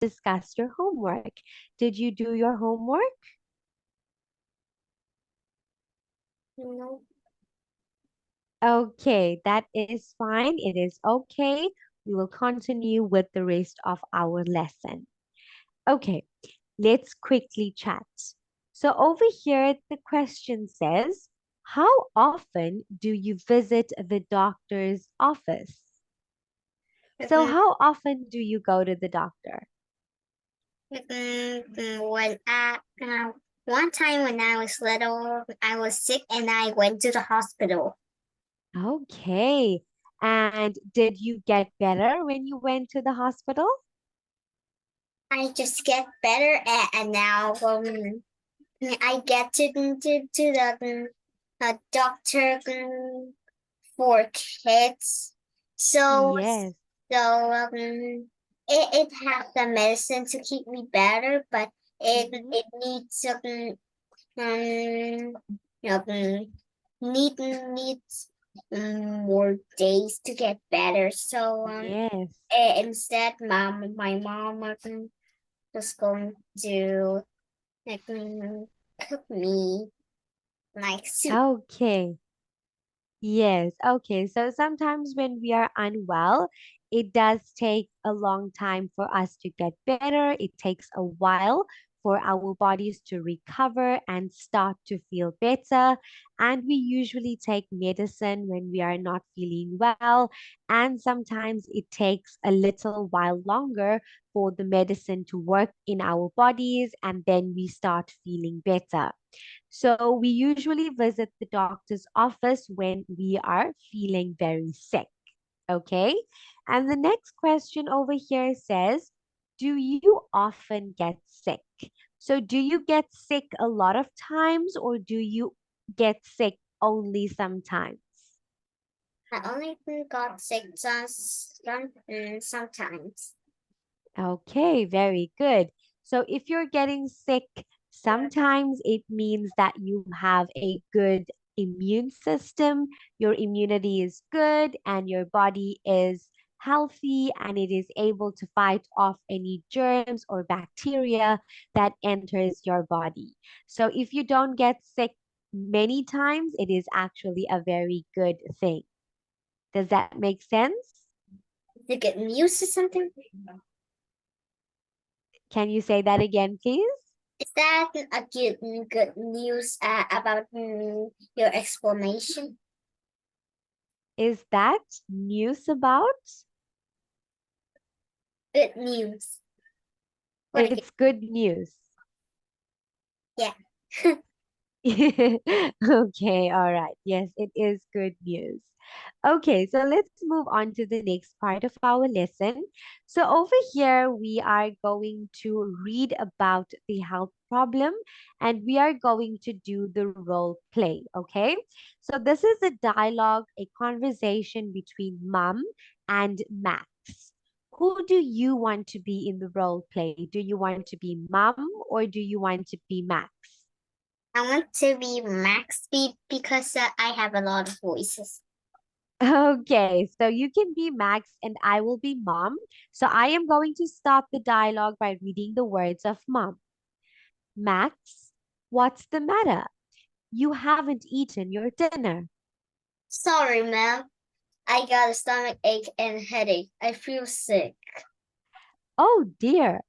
discuss your homework. Did you do your homework? No. Okay, that is fine. It is okay. We will continue with the rest of our lesson. Okay, let's quickly chat. So over here, the question says, how often do you visit the doctor's office? So Mm, how often do you go to the doctor? When one time when I was little, I was sick and I went to the hospital. Okay. And did you get better when you went to the hospital? I just get better and now I get to the doctor for kids. So Yes. it has the medicine to keep me better, but Mhm. it needs um needs more days to get better. So Yes. instead, my mom just going to like cook me like soup. Okay. Yes, okay. So sometimes when we are unwell, it does take a long time for us to get better. It takes a while for our bodies to recover and start to feel better. And we usually take medicine when we are not feeling well. And sometimes it takes a little while longer for the medicine to work in our bodies, and then we start feeling better. So we usually visit the doctor's office when we are feeling very sick. Okay. And the next question over here says, do you often get sick? So do you get sick a lot of times or do you get sick only sometimes? I only got sick sometimes. Okay, very good. So if you're getting sick, sometimes it means that you have a good immune system, your immunity is good, and your body is healthy and it is able to fight off any germs or bacteria that enters your body. So if you don't get sick many times, it is actually a very good thing. Does that make sense? To get used to something. Can you say that again, please? Is that a good news about your explanation? Is that news about? Good news. What again? It's good news. Yeah. Okay, all right. Yes, it is good news. Okay, so let's move on to the next part of our lesson. So over here, we are going to read about the health problem and we are going to do the role play. Okay, so this is a dialogue, a conversation between mom and Max. Who do you want to be in the role play? Do you want to be mom or do you want to be Max? I want to be Max B because I have a lot of voices. Okay, so you can be Max and I will be mom. So I am going to start the dialogue by reading the words of mom. Max, what's the matter? You haven't eaten your dinner. Sorry, ma'am. I got a stomach ache and headache. I feel sick. Oh dear,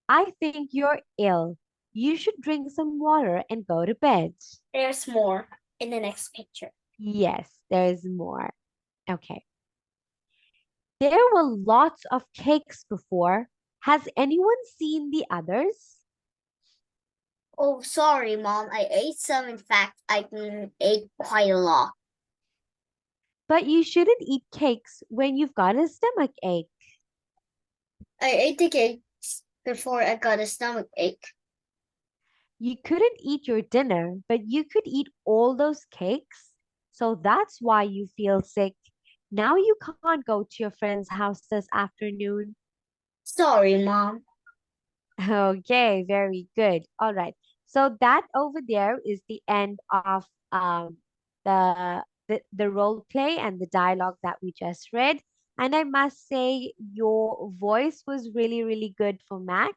I think you're ill. You should drink some water and go to bed. There's more in the next picture. Yes, there's more. Okay. There were lots of cakes before. Has anyone seen the others? Oh, sorry, mom. I ate some. In fact, I ate quite a lot. But you shouldn't eat cakes when you've got a stomach ache. I ate the cakes before I got a stomach ache. You couldn't eat your dinner, but you could eat all those cakes. So that's why you feel sick. Now you can't go to your friend's house this afternoon. Sorry, mom. Okay, very good. All right. So that over there is the end of the role play and the dialogue that we just read. And I must say, your voice was really, really good for Max.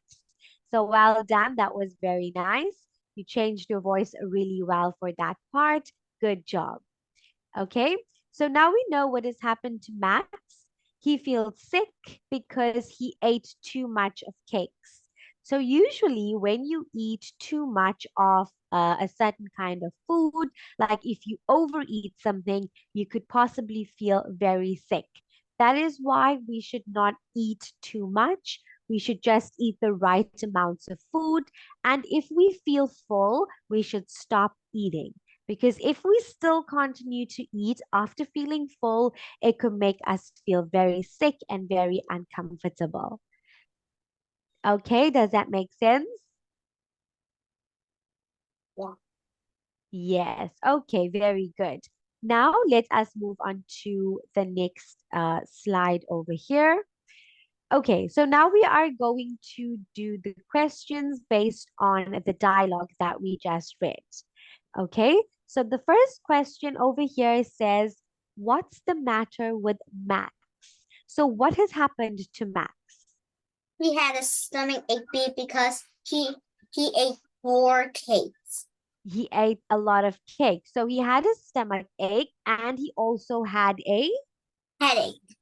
So well done. That was very nice. You changed your voice really well for that part. Good job. Okay, so now we know what has happened to Max. He feels sick because he ate too much of cakes. So, usually, when you eat too much of a certain kind of food, like if you overeat something, you could possibly feel very sick. That is why we should not eat too much. We should just eat the right amounts of food. And if we feel full, we should stop eating. Because if we still continue to eat after feeling full, it could make us feel very sick and very uncomfortable. Okay, does that make sense? Yeah. Yes. Okay, very good. Now let us move on to the next slide over here. Okay, so now we are going to do the questions based on the dialogue that we just read. Okay, so the first question over here says, what's the matter with Max? So what has happened to Max? He had a stomach ache because he ate 4 cakes. He ate a lot of cake. So he had a stomach ache and he also had a Headache.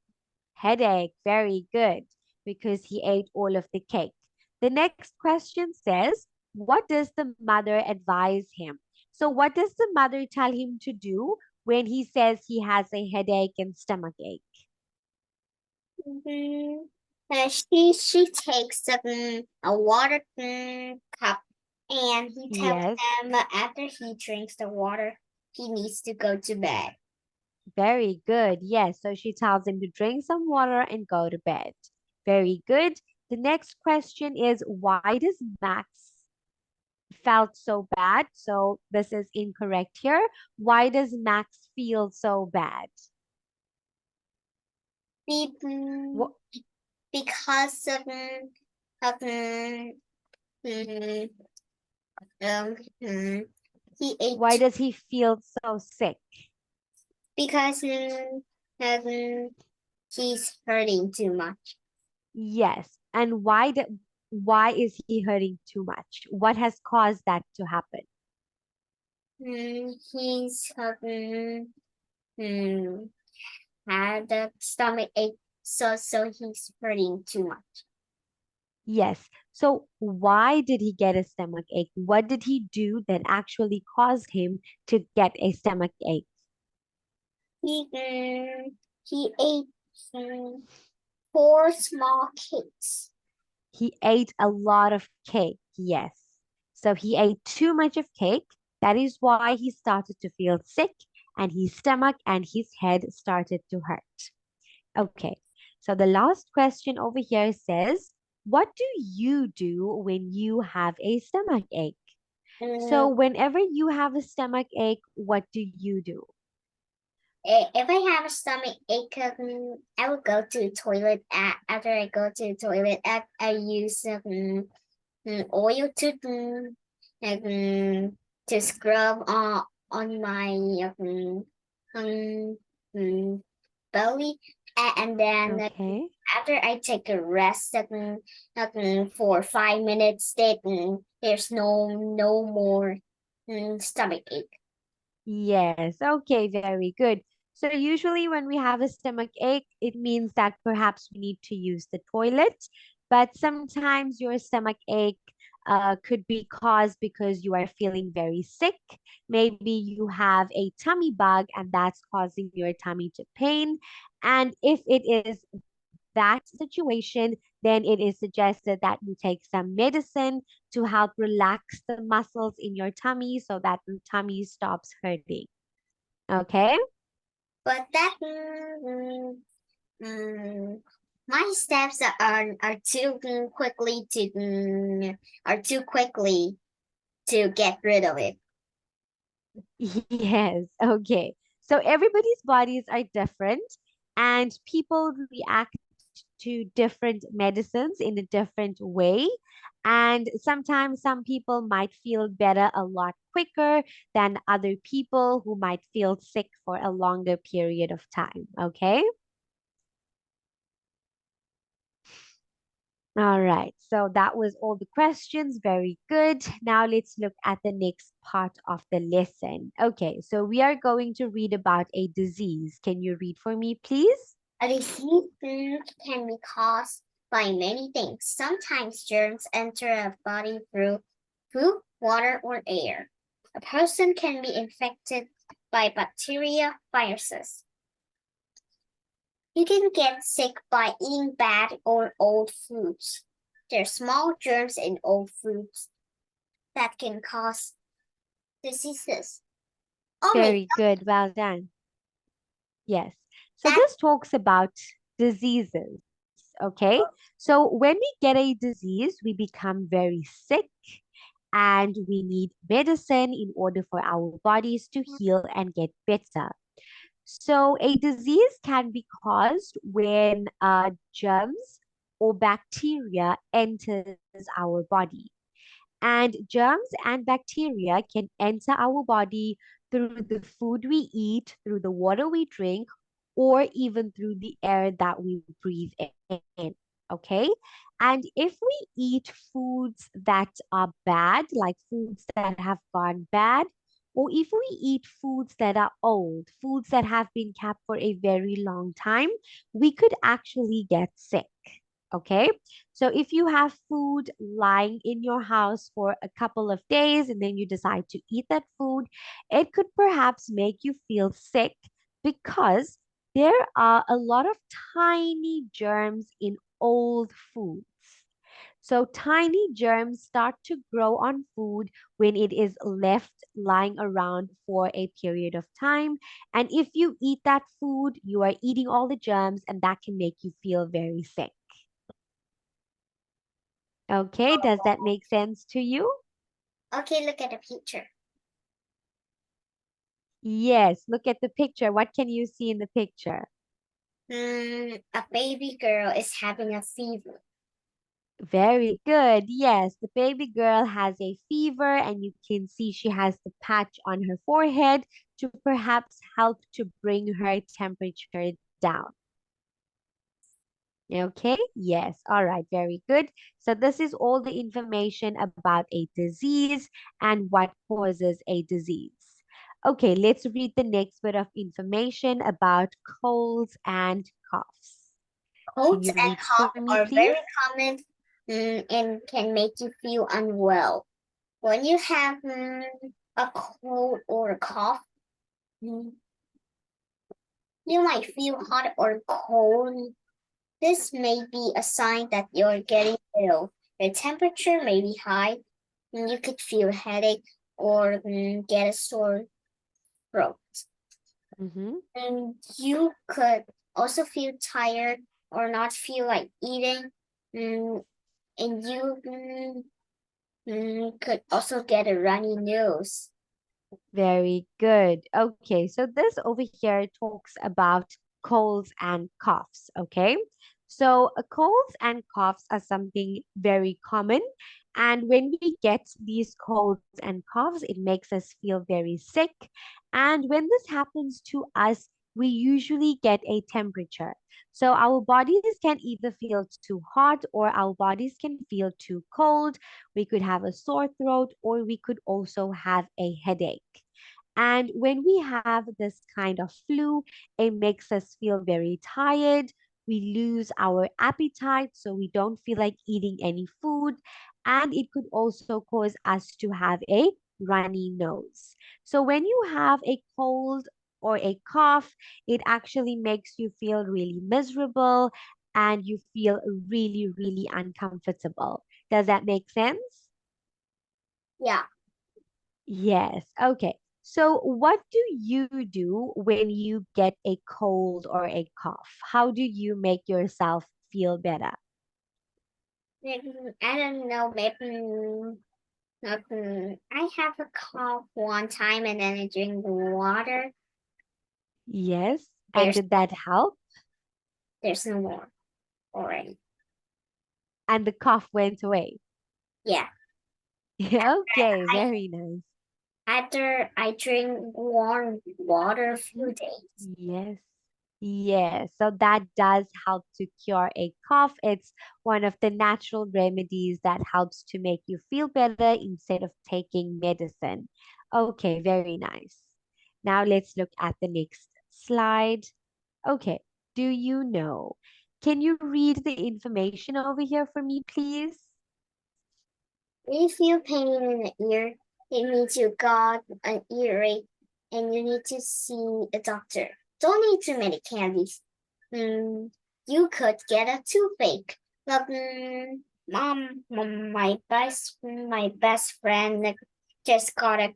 headache. Very good, because he ate all of the cake. The next question says, what does the mother advise him? So, what does the mother tell him to do when he says he has a headache and stomach ache? Mm-hmm. She takes a water cup, and he tells Yes, him after he drinks the water, he needs to go to bed. very good. Yes, so she tells him to drink some water and go to bed. Very good. The next question is, why does Max felt so bad? So this is incorrect here. Why does Max feel so bad? Be- What, because of mm, he why ate does he feel so sick? because um, he's hurting too much. Yes. And why is he hurting too much? What has caused that to happen? He's mm, had a stomach ache, so he's hurting too much. Yes. So why did he get a stomach ache? What did he do that actually caused him to get a stomach ache? He um, he ate um, 4 small cakes. He ate a lot of cake. Yes. So he ate too much of cake. That is why he started to feel sick and his stomach and his head started to hurt. Okay. So the last question over here says, what do you do when you have a stomach ache? So Um, whenever you have a stomach ache, what do you do? if I have a stomach ache, I will go to the toilet. After I go to the toilet, I use oil to scrub on my um, um, belly, and then Okay. after I take a rest for 5 minutes, there's no more stomach ache. Yes. Okay. Very good. So usually when we have a stomach ache, it means that perhaps we need to use the toilet. But sometimes your stomach ache could be caused because you are feeling very sick. Maybe you have a tummy bug and that's causing your tummy to pain. And if it is that situation, then it is suggested that you take some medicine to help relax the muscles in your tummy so that the tummy stops hurting. Okay? But that mm, my steps are too quickly to get rid of it. Yes. Okay. So everybody's bodies are different and people react to different medicines in a different way. And sometimes some people might feel better a lot quicker than other people who might feel sick for a longer period of time. Okay. All right, so that was all the questions. Very good. Now let's look at the next part of the lesson. Okay, so we are going to read about a disease. Can you read for me, please? A disease can be caused by many things. Sometimes germs enter a body through food, water, or air. A person can be infected by bacteria, viruses. You can get sick by eating bad or old foods. There are small germs in old foods that can cause diseases. Oh my, Very good. Well done. Yes. So that this talks about diseases. Okay. So when we get a disease, we become very sick and we need medicine in order for our bodies to heal and get better. So a disease can be caused when germs or bacteria enters our body. And germs and bacteria can enter our body through the food we eat, through the water we drink, or even through the air that we breathe in. Okay. And if we eat foods that are bad, like foods that have gone bad, or if we eat foods that are old, foods that have been kept for a very long time, we could actually get sick. Okay. So if you have food lying in your house for a couple of days and then you decide to eat that food, it could perhaps make you feel sick because there are a lot of tiny germs in old foods. So tiny germs start to grow on food when it is left lying around for a period of time. And if you eat that food, you are eating all the germs, and that can make you feel very sick. Okay, does that make sense to you? okay, look at the picture. Yes, look at the picture. What can you see in the picture? A baby girl is having a fever. Very good. Yes, the baby girl has a fever, and you can see she has the patch on her forehead to perhaps help to bring her temperature down. Okay, yes, all right, very good. So, this is all the information about a disease and what causes a disease. Okay, let's read the next bit of information about colds and coughs. Can Colds you and read for cough me, are please? very common and can make you feel unwell. When you have a cold or a cough, mm, you might feel hot or cold. This may be a sign that you're getting ill. Your temperature may be high, and you could feel a headache or get a sore throat. Mm-hmm. And you could also feel tired or not feel like eating. Mm, and you could also get a runny nose. Very good. Okay, so this over here talks about colds and coughs. Okay, so colds and coughs are something very common. And when we get these colds and coughs, it makes us feel very sick. And when this happens to us, we usually get a temperature. So our bodies can either feel too hot or our bodies can feel too cold. We could have a sore throat or we could also have a headache. And when we have this kind of flu, it makes us feel very tired. We lose our appetite, so we don't feel like eating any food. And it could also cause us to have a runny nose. So when you have a cold or a cough, it actually makes you feel really miserable and you feel really, really uncomfortable. Does that make sense? Yeah. Yes. Okay. So, what do you do when you get a cold or a cough? How do you make yourself feel better? I don't know, maybe not. I have a cough one time and then I drink water. Yes. And There's did that help? there's no more already. And the cough went away. Yeah. Okay. I Very nice. after I drink warm water a few days. Yes. Yes, so that does help to cure a cough. It's one of the natural remedies that helps to make you feel better instead of taking medicine. Okay, very nice. Now let's look at the next slide. Okay, do you know? Can you read the information over here for me, please? When you feel pain in the ear, it means you got an earache and you need to see a doctor. Don't eat too many candies. You could get a toothache. But my best friend just got a